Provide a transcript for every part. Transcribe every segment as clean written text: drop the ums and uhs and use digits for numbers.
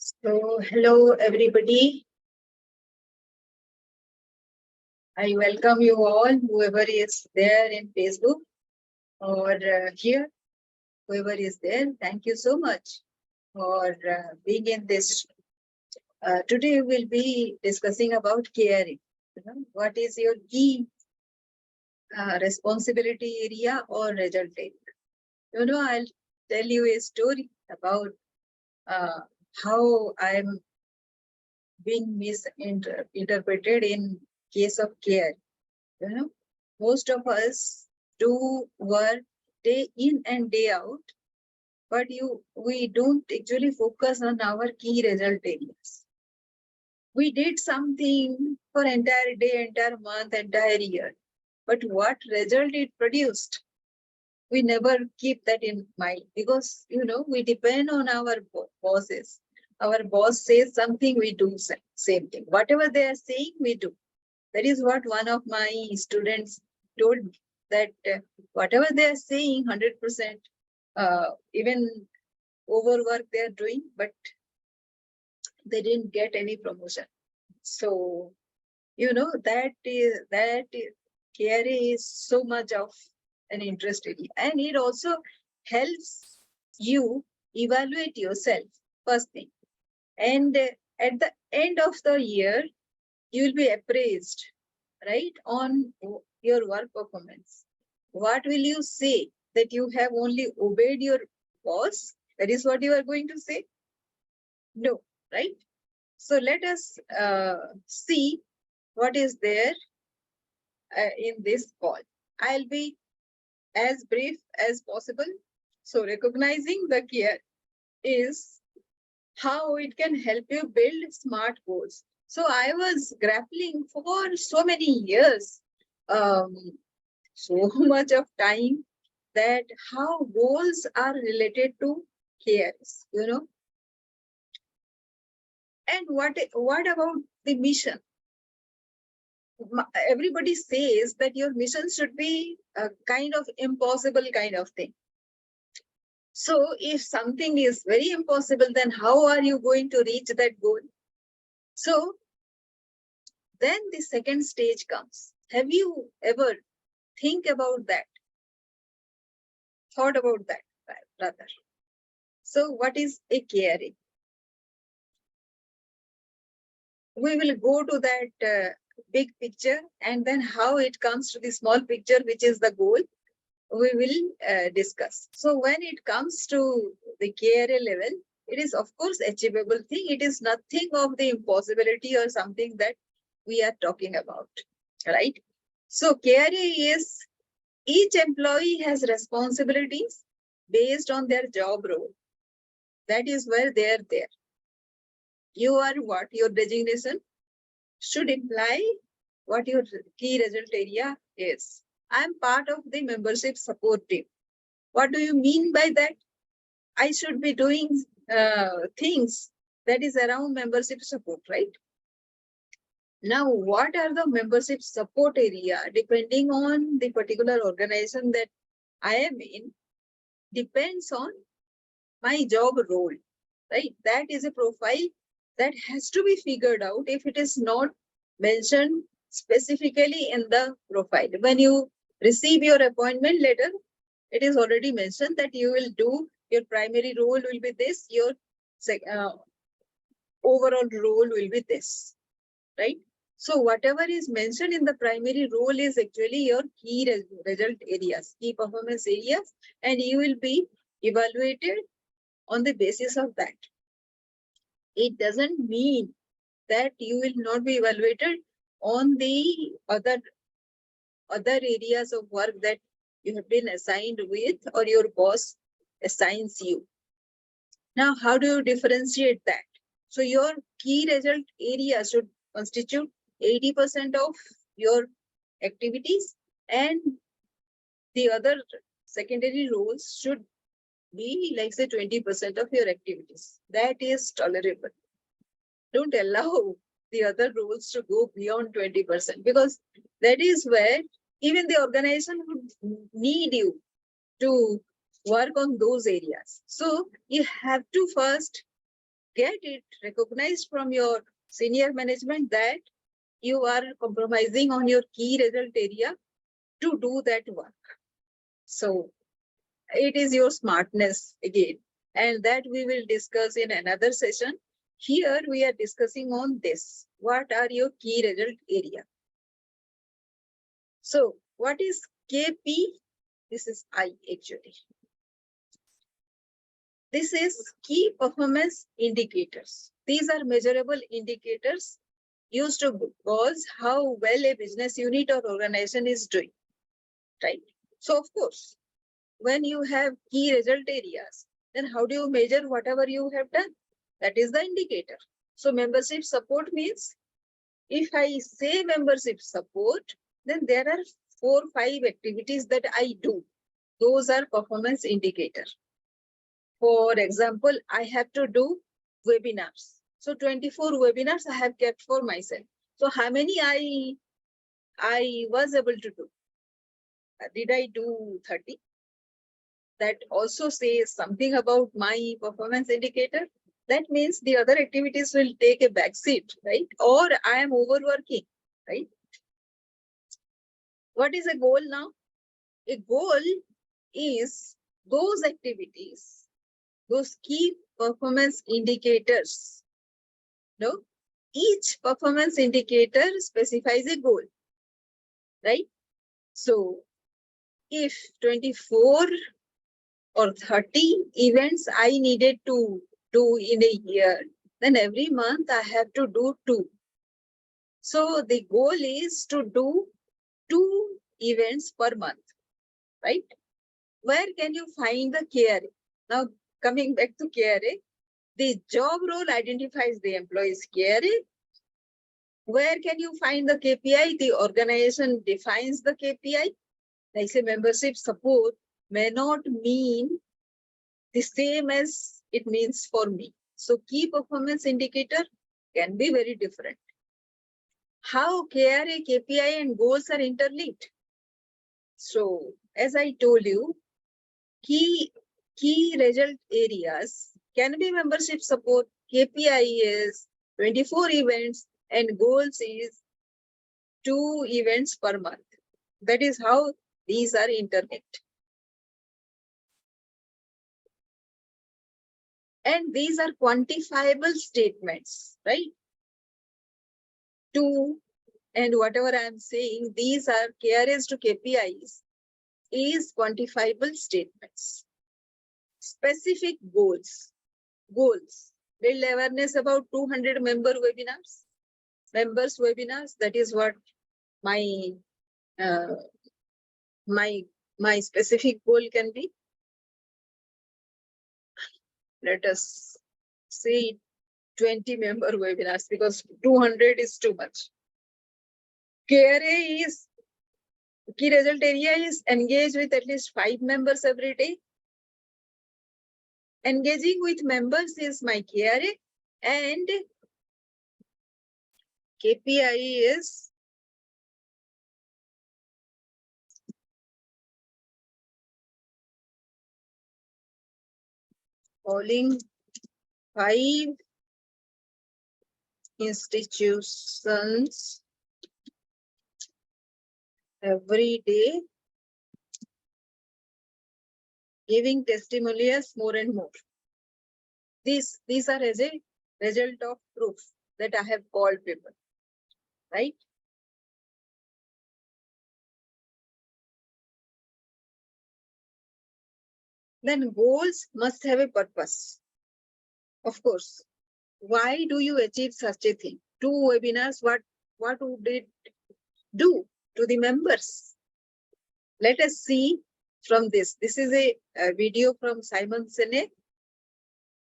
So, hello everybody. I welcome you all, whoever is there in Facebook or here, whoever is there. Thank you so much for being in this. Today we'll be discussing about KRA. What is your key responsibility area or result area? I'll tell you a story about how I'm being misinterpreted in case of care. Most of us do work day in and day out, but we don't actually focus on our key result areas. We did something for entire day, entire month, entire year, but what result it produced, we never keep that in mind because we depend on our bosses. Our boss says something, we do same thing. Whatever they are saying, we do. That is what one of my students told me, that whatever they are saying, 100%, even overwork they are doing, but they didn't get any promotion. So, that KRA is so much of an interest area. And it also helps you evaluate yourself, first thing. And at the end of the year, you will be appraised, right, on your work performance. What will you say? That you have only obeyed your boss? That is what you are going to say? No, right? So let us see what is there in this call. I'll be as brief as possible. So recognizing the care is how it can help you build smart goals. So I was grappling for so many years, so much of time, that how goals are related to cares, And what about the mission? Everybody says that your mission should be a kind of impossible kind of thing. So if something is very impossible, then how are you going to reach that goal? So then the second stage comes. Have you ever thought about that, rather? So what is a KRA? We will go to that big picture, and then how it comes to the small picture, which is the goal, we will discuss. So when it comes to the KRA level, it is of course achievable thing. It is nothing of the impossibility or something that we are talking about, right? So KRA is, each employee has responsibilities based on their job role. That is where they are there. You are what? Your designation should imply what your key result area is. I am part of the membership support team. What do you mean by that? I should be doing things that is around membership support, right? Now, what are the membership support area? Depending on the particular organization that I am in, depends on my job role, right? That is a profile that has to be figured out if it is not mentioned specifically in the profile. When you receive your appointment letter, it is already mentioned that you will do, your primary role will be this, your overall role will be this, right? So whatever is mentioned in the primary role is actually your key result areas, key performance areas, and you will be evaluated on the basis of that. It doesn't mean that you will not be evaluated on the other areas of work that you have been assigned with or your boss assigns you. Now, how do you differentiate that? So your key result area should constitute 80% of your activities, and the other secondary roles should be like say 20% of your activities. That is tolerable. Don't allow the other roles to go beyond 20%, because that is where even the organization would need you to work on those areas. So you have to first get it recognized from your senior management that you are compromising on your key result area to do that work. So it is your smartness again, and that we will discuss in another session. Here we are discussing on this. What are your key result area? So what is KP? This is I actually. This is key performance indicators. These are measurable indicators used to gauge how well a business unit or organization is doing, right? So of course, when you have key result areas, then how do you measure whatever you have done? That is the indicator. So membership support means, if I say membership support, then there are 4 or 5 activities that I do. Those are performance indicators. For example, I have to do webinars. So 24 webinars I have kept for myself. So how many I was able to do? Did I do 30? That also says something about my performance indicator. That means the other activities will take a back seat, right? Or I am overworking, right? What is a goal now? A goal is those activities, those key performance indicators. No? Each performance indicator specifies a goal, right? So if 24 or 30 events I needed to do in a year, then every month I have to do 2. So the goal is to do 2 events per month, right? Where can you find the KRA? Now, coming back to KRA, the job role identifies the employee's KRA. Where can you find the KPI? The organization defines the KPI. Like say membership support may not mean the same as it means for me. So key performance indicator can be very different. How KRA, KPI and goals are interlinked? So as I told you, key result areas can be membership support, KPI is 24 events and goals is 2 events per month. That is how these are interlinked. And these are quantifiable statements, right? 2 and whatever I am saying, these are KRAs to KPIs is quantifiable statements. Specific goals. Goals. Build awareness about 200 members webinars. That is what my my specific goal can be. Let us say 20 member webinars because 200 is too much. KRA is key result area is engage with at least 5 members every day. Engaging with members is my KRA and KPI is calling 5 institutions every day, giving testimonials more and more. These are as a result of proof that I have called people, right? Then goals must have a purpose. Of course. Why do you achieve such a thing? 2 webinars, what would it do to the members? Let us see from this. This is a video from Simon Sinek.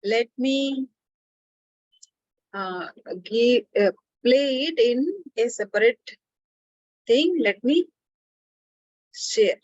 Let me play it in a separate thing. Let me share.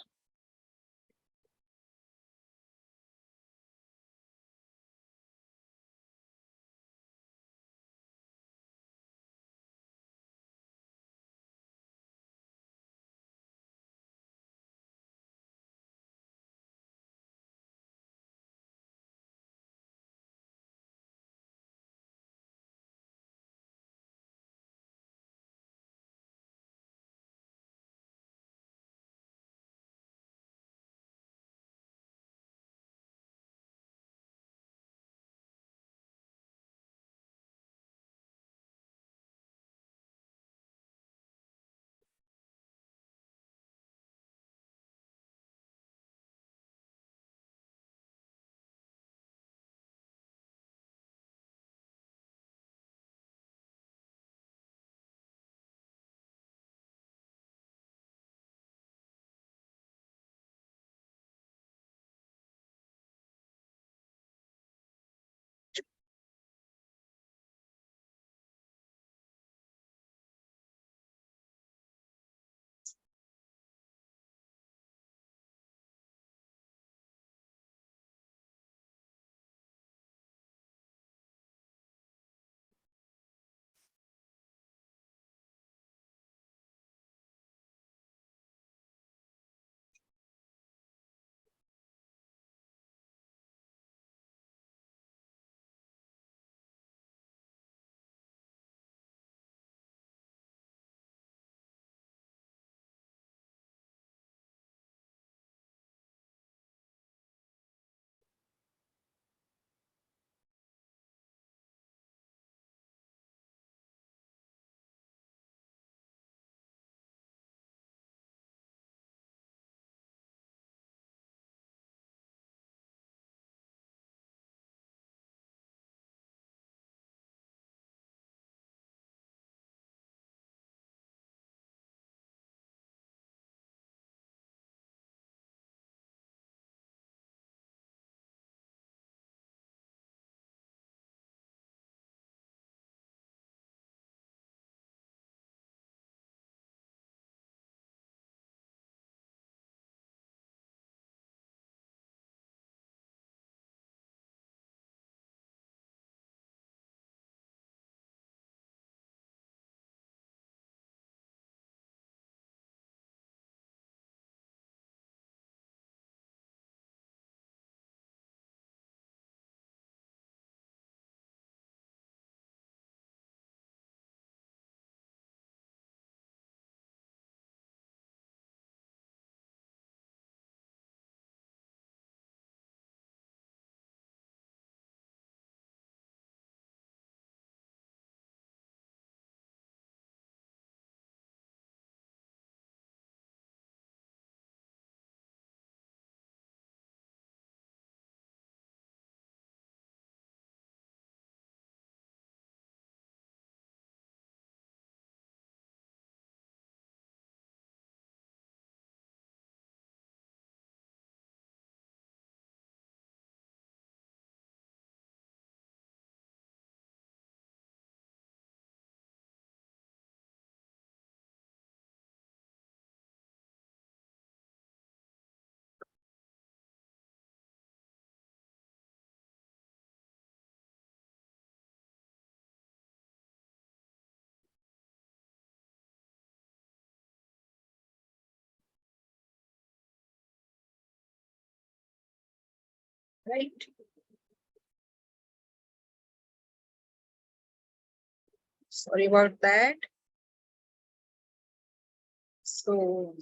right? Sorry about that. So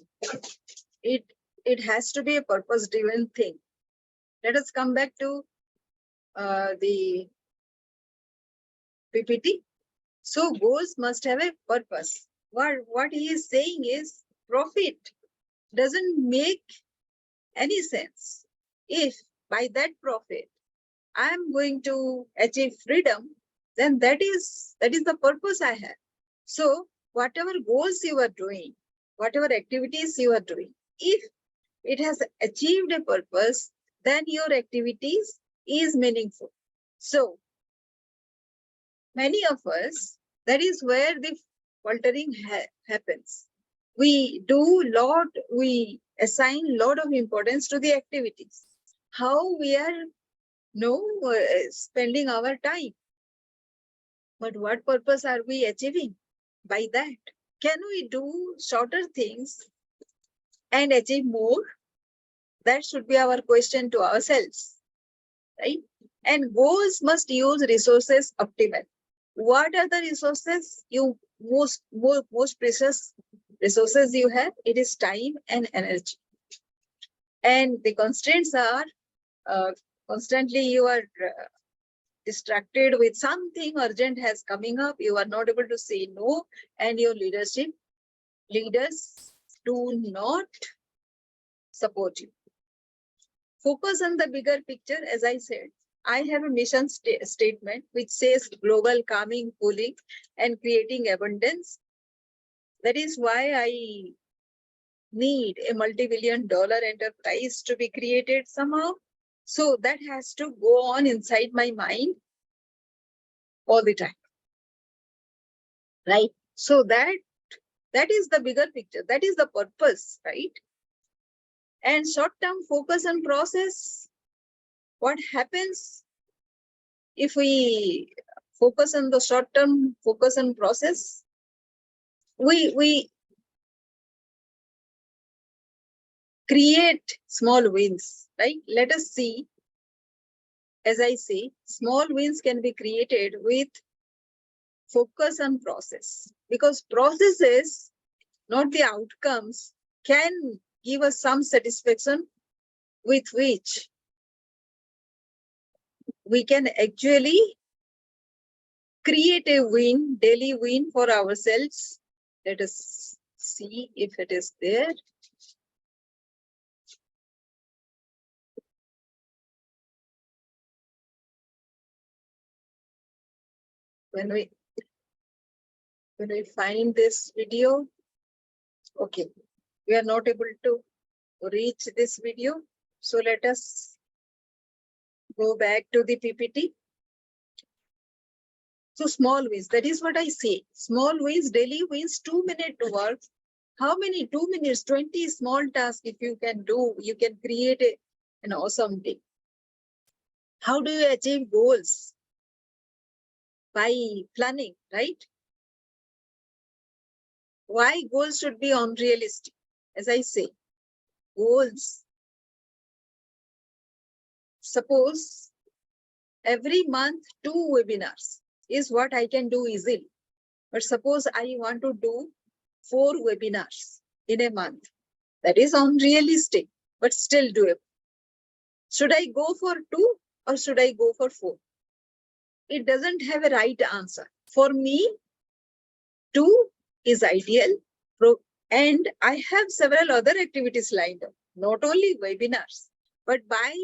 it has to be a purpose-driven thing. Let us come back to the PPT. So goals must have a purpose. What he is saying is profit doesn't make any sense if by that profit I am going to achieve freedom, then that is the purpose I have. So whatever goals you are doing, whatever activities you are doing, if it has achieved a purpose, then your activities is meaningful. So many of us, that is where the faltering happens. We assign lot of importance to the activities. How we are spending our time. But what purpose are we achieving by that? Can we do shorter things and achieve more? That should be our question to ourselves, right? And goals must use resources optimally. What are the resources you most precious resources you have? It is time and energy. And the constraints are constantly you are distracted with something urgent has coming up. You are not able to say no, and your leaders do not support you. Focus on the bigger picture. As I said, I have a mission statement which says global calming, cooling, and creating abundance. That is why I need a multi-billion-dollar enterprise to be created somehow. So that has to go on inside my mind all the time, right? So that is the bigger picture. That is the purpose, right? And short-term focus on process. What happens if we focus on the short-term focus on process? We create small wins, right? Let us see. As I say, small wins can be created with focus on process, because processes, not the outcomes, can give us some satisfaction with which we can actually create a win, daily win for ourselves. Let us see if it is there. When we find this video, okay, we are not able to reach this video. So let us go back to the PPT. So small wins, that is what I say. Small wins, daily wins, 2 minutes to work. How many? 2 minutes, 20 small tasks if you can do, you can create an awesome day. How do you achieve goals? By planning, right? Why goals should be unrealistic? As I say, goals. Suppose every month 2 webinars is what I can do easily. But suppose I want to do 4 webinars in a month. That is unrealistic, but still doable. Should I go for 2 or should I go for 4? It doesn't have a right answer. For me, 2 is ideal. And I have several other activities lined up, not only webinars, but by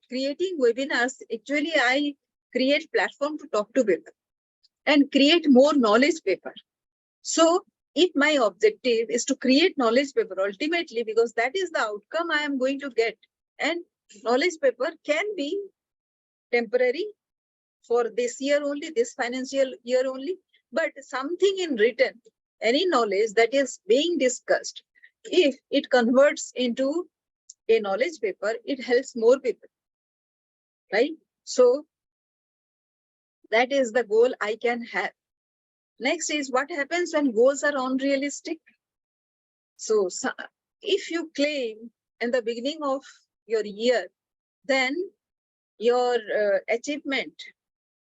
creating webinars, actually I create platform to talk to people and create more knowledge paper. So if my objective is to create knowledge paper ultimately, because that is the outcome I am going to get, and knowledge paper can be temporary for this year only, this financial year only, but something in written, any knowledge that is being discussed, if it converts into a knowledge paper, it helps more people, right? So that is the goal I can have. Next is what happens when goals are unrealistic. So if you claim in the beginning of your year, then your achievement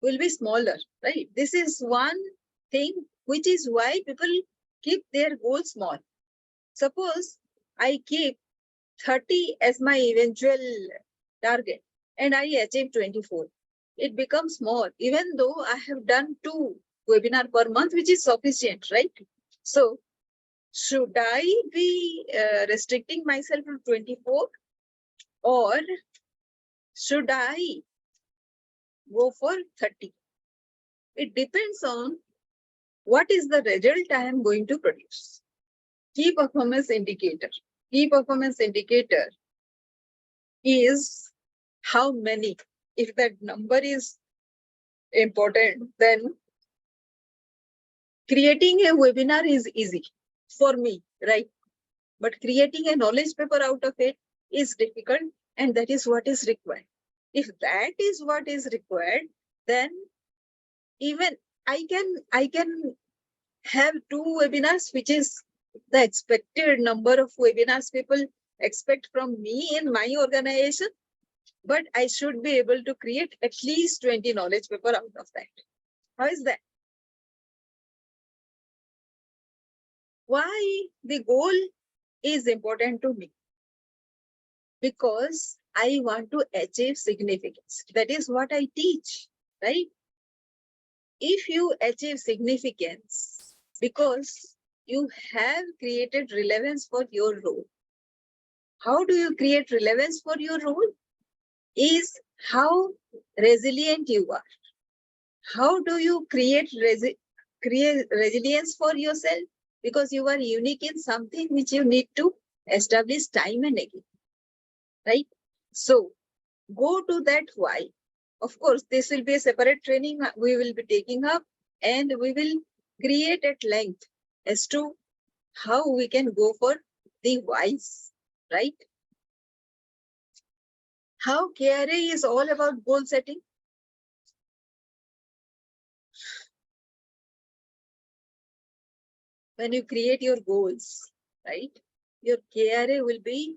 will be smaller, right? This is one thing which is why people keep their goals small. Suppose I keep 30 as my eventual target and I achieve 24. It becomes small, even though I have done 2 webinar per month, which is sufficient, right? So should I be restricting myself to 24 or should I go for 30? It depends on what is the result I am going to produce. Key performance indicator. Key performance indicator is how many. If that number is important, then creating a webinar is easy for me, right? But creating a knowledge paper out of it is difficult, and that is what is required. If that is what is required, then even I can have 2 webinars, which is the expected number of webinars people expect from me in my organization, but I should be able to create at least 20 knowledge paper out of that. How is that? Why the goal is important to me? Because I want to achieve significance. That is what I teach, right? If you achieve significance because you have created relevance for your role. How do you create relevance for your role? Is how resilient you are. How do you create resilience for yourself? Because you are unique in something which you need to establish time and again, right? So go to that why. Of course, this will be a separate training we will be taking up, and we will create at length as to how we can go for the whys, right? How KRA is all about goal setting. When you create your goals, right, your KRA will be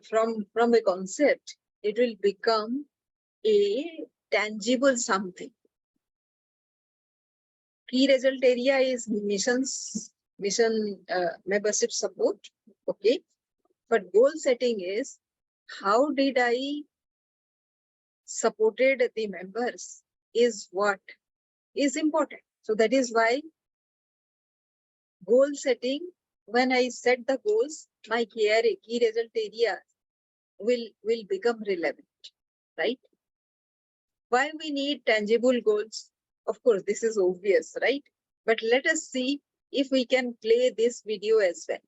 from a concept, it will become a tangible something. Key result area is mission membership support, okay. But goal setting is how did I supported the members is what is important. So that is why goal setting, when I set the goals, my KRA, key result area, will become relevant, right? Why we need tangible goals? Of course, this is obvious, right? But let us see if we can play this video as well.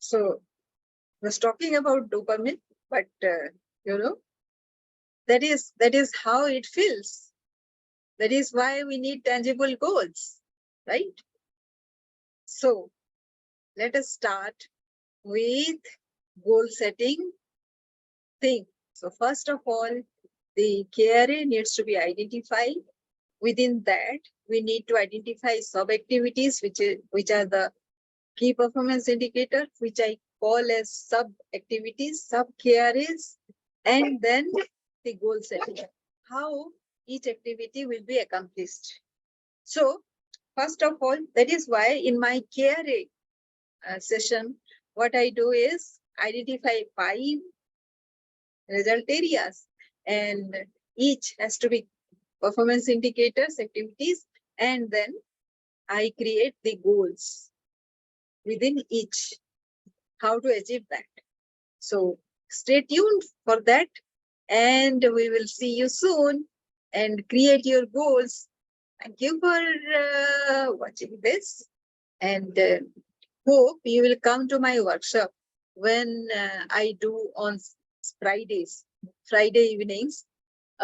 So I was talking about dopamine, but that is how it feels. That is why we need tangible goals, right? So let us start with goal setting thing. So first of all, the KRA needs to be identified. Within that, we need to identify sub-activities, which are the key performance indicator, which I call as sub-activities, sub-KRAs, and then the goal setting, how each activity will be accomplished. So first of all, that is why in my KRA session, what I do is identify 5 result areas, and each has to be performance indicators, activities, and then I create the goals within each, how to achieve that. So stay tuned for that, and we will see you soon, and create your goals. Thank you for watching this, and hope you will come to my workshop when I do on Fridays, Friday evenings.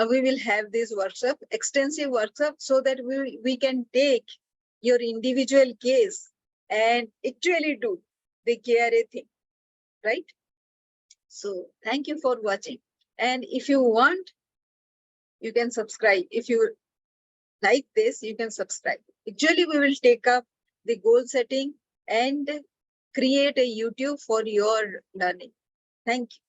We will have this workshop, extensive workshop, so that we can take your individual case and actually do the KRA thing, right? So thank you for watching. And if you want, you can subscribe. If you like this, you can subscribe. Actually, we will take up the goal setting and create a YouTube for your learning. Thank you.